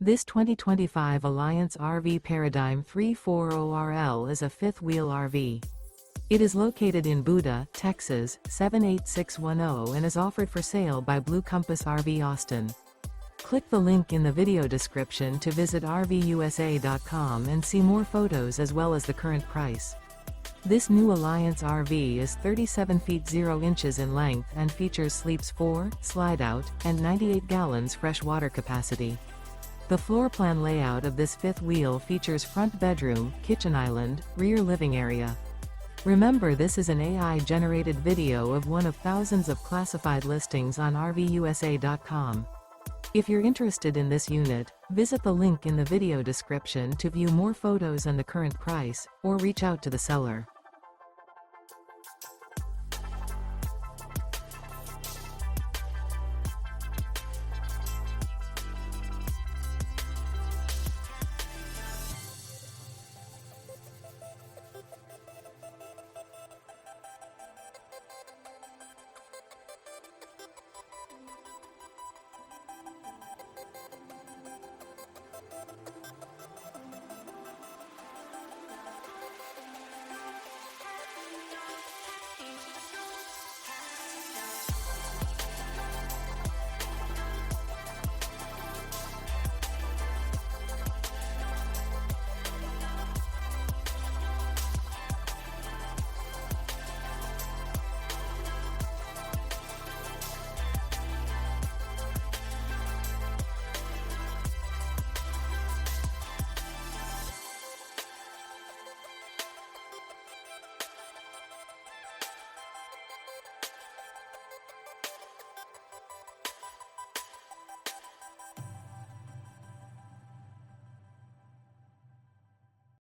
This 2025 Alliance RV Paradigm 340RL is a fifth-wheel RV. It is located in Buda, Texas, 78610 and is offered for sale by Blue Compass RV Austin. Click the link in the video description to visit RVUSA.com and see more photos as well as the current price. This new Alliance RV is 37 feet 0 inches in length and features sleeps 4, slide-out, and 98 gallons fresh water capacity. The floor plan layout of this fifth wheel features front bedroom, kitchen island, rear living area. Remember, this is an AI-generated video of one of thousands of classified listings on RVUSA.com. If you're interested in this unit, visit the link in the video description to view more photos and the current price, or reach out to the seller.